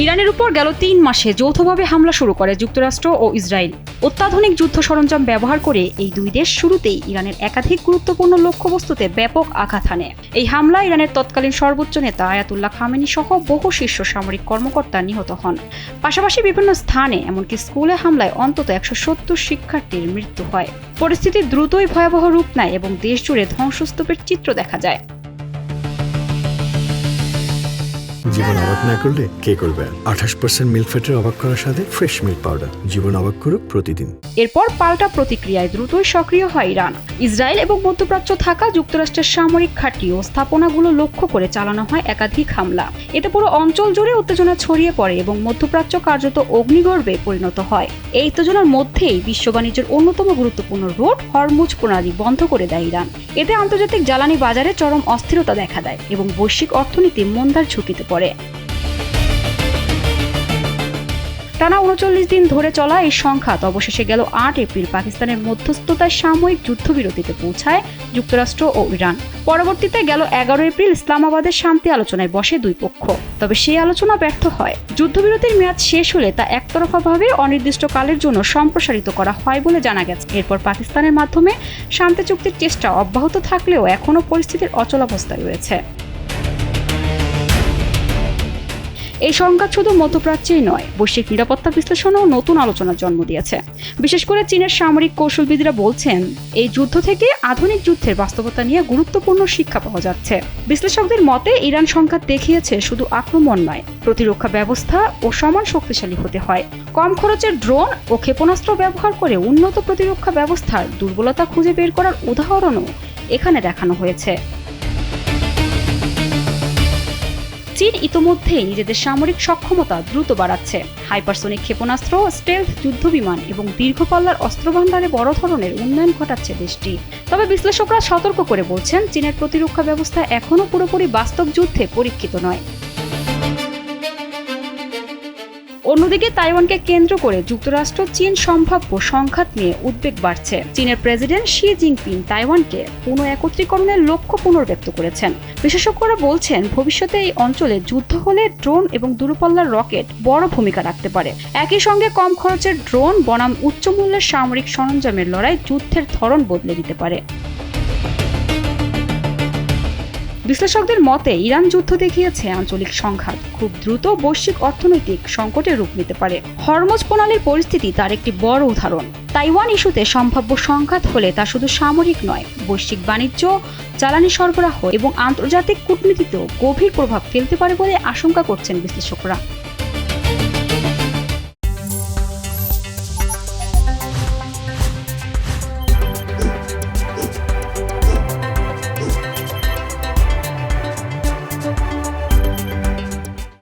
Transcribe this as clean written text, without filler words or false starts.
ইরানের উপর গেল ৩ মাসে যৌথভাবে হামলা শুরু করে যুক্তরাষ্ট্র ও ইসরায়েল। অত্যাধুনিক যুদ্ধ সরঞ্জাম ব্যবহার করে এই দুই দেশ শুরুতেই ইরানের একাধিক গুরুত্বপূর্ণ লক্ষ্যবস্তুতে ব্যাপক আঘাত হানে। এই হামলায় ইরানের তৎকালীন সর্বোচ্চ নেতা আয়াতুল্লাহ খামেনি সহ বহু শীর্ষ সামরিক কর্মকর্তা নিহত হন। পাশাপাশি বিভিন্ন স্থানে এমনকি স্কুলে হামলায় অন্তত ১৭০ শিক্ষার্থীর মৃত্যু হয়। পরিস্থিতি দ্রুতই ভয়াবহ রূপ নেয় এবং দেশ জুড়ে ধ্বংসস্তূপের চিত্র দেখা যায়। জীবন অবাক না করলে কে করবে? 28% মিল্ক ফ্যাটের অবাক করার সাথে ফ্রেশ মিল্ক পাউডার। জীবন অবাক করুক প্রতিদিন। এরপর পাল্টা প্রতিক্রিয়ায় দ্রুতই সক্রিয় হয় ইরান। ইসরায়েল এবং মধ্যপ্রাচ্য থাকা যুক্তরাষ্ট্রের সামরিক ঘাঁটি ও স্থাপনাগুলো লক্ষ্য করে চালানো হয় একাধিক হামলা। এতে পুরো অঞ্চল জুড়ে উত্তেজনা ছড়িয়ে পড়ে এবং মধ্যপ্রাচ্য কার্যত অগ্নিগর্ভে পরিণত হয়। এই উত্তেজনার মধ্যেই বিশ্ব বাণিজ্যের অন্যতম গুরুত্বপূর্ণ রুট হরমুজ প্রণালী বন্ধ করে দেয় ইরান। এতে আন্তর্জাতিক জ্বালানি বাজারে চরম অস্থিরতা দেখা দেয় এবং বৈশ্বিক অর্থনীতি মন্দার ঝুঁকিতে পড়ে। টানা ৩৯ দিন ধরে চলা এই সংঘাত অবশেষে গেল ৮ এপ্রিল পাকিস্তানের মধ্যস্থতায় সাময়িক যুদ্ধবিরতিতে পৌঁছায় যুক্তরাষ্ট্র ও ইরান। পরবর্তীতে গেল ১১ এপ্রিল ইসলামাবাদের শান্তি আলোচনায় বসে দুই পক্ষ। তবে সেই আলোচনা ব্যর্থ হয়। যুদ্ধবিরতির মেয়াদ শেষ হলে তা একতরফাভাবে অনির্দিষ্টকালের জন্য সম্প্রসারিত করা হয় বলে জানা গেছে। এরপর পাকিস্তানের মাধ্যমে শান্তি চুক্তির চেষ্টা অব্যাহত থাকলেও এখনও পরিস্থিতির অচলাবস্থায় রয়েছে। এই সংঘাত শুধু মধ্যপ্রাচ্যেই নয়, বৈশ্বিক নিরাপত্তা বিশ্লেষণেও নতুন আলোচনার জন্ম দিয়েছে। বিশেষ করে চীনের সামরিক কৌশলবিদরা বলছেন, এই যুদ্ধ থেকে আধুনিক যুদ্ধের বাস্তবতা নিয়ে গুরুত্বপূর্ণ শিক্ষা পাওয়া যাচ্ছে। বিশ্লেষকদের মতে ইরান সংঘাত দেখিয়েছে শুধু আক্রমণ নয়, প্রতিরক্ষা ব্যবস্থা ও সমান শক্তিশালী হতে হয়। কম খরচের ড্রোন ও ক্ষেপণাস্ত্র ব্যবহার করে উন্নত প্রতিরক্ষা ব্যবস্থার দুর্বলতা খুঁজে বের করার উদাহরণও এখানে দেখানো হয়েছে। চীন ইতোমধ্যেই নিজেদের সামরিক সক্ষমতা দ্রুত বাড়াচ্ছে। হাইপারসোনিক ক্ষেপণাস্ত্র, স্টেলথ যুদ্ধবিমান এবং দীর্ঘপাল্লার অস্ত্রভান্ডারে বড় ধরনের উন্নয়ন ঘটাচ্ছে দেশটি। তবে বিশ্লেষকরা সতর্ক করে বলছেন, চীনের প্রতিরক্ষা ব্যবস্থা এখনও পুরোপুরি বাস্তব যুদ্ধে পরীক্ষিত নয়। অন্যদিকে তাইওয়ানকে কেন্দ্র করে যুক্তরাষ্ট্র চীন সম্ভাব্য সংঘাত নিয়ে উদ্বেগ বাড়ছে। চীনের প্রেসিডেন্ট শি জিনপিং তাইওয়ানকে পুনঃ-একত্রীকরণের লক্ষ্য পুনর্ব্যক্ত করেছেন। বিশেষজ্ঞরা বলছেন, ভবিষ্যতে এই অঞ্চলে যুদ্ধ হলে ড্রোন এবং দূরপাল্লার রকেট বড় ভূমিকা রাখতে পারে। একই সঙ্গে কম খরচের ড্রোন বনাম উচ্চ মূল্যের সামরিক সরঞ্জামের লড়াই যুদ্ধের ধরন বদলে দিতে পারে। বিশ্লেষকদের মতে ইরান যুদ্ধ দেখিয়েছে আঞ্চলিক সংঘাত খুব দ্রুত বৈশ্বিক অর্থনৈতিক সংকটে রূপ নিতে পারে। হরমুজ প্রণালীর পরিস্থিতি তার একটি বড় উদাহরণ। তাইওয়ান ইস্যুতে সম্ভাব্য সংঘাত হলে তা শুধু সামরিক নয়, বৈশ্বিক বাণিজ্য, জ্বালানি সরবরাহ এবং আন্তর্জাতিক কূটনীতিতেও গভীর প্রভাব ফেলতে পারে বলে আশঙ্কা করছেন বিশ্লেষকরা।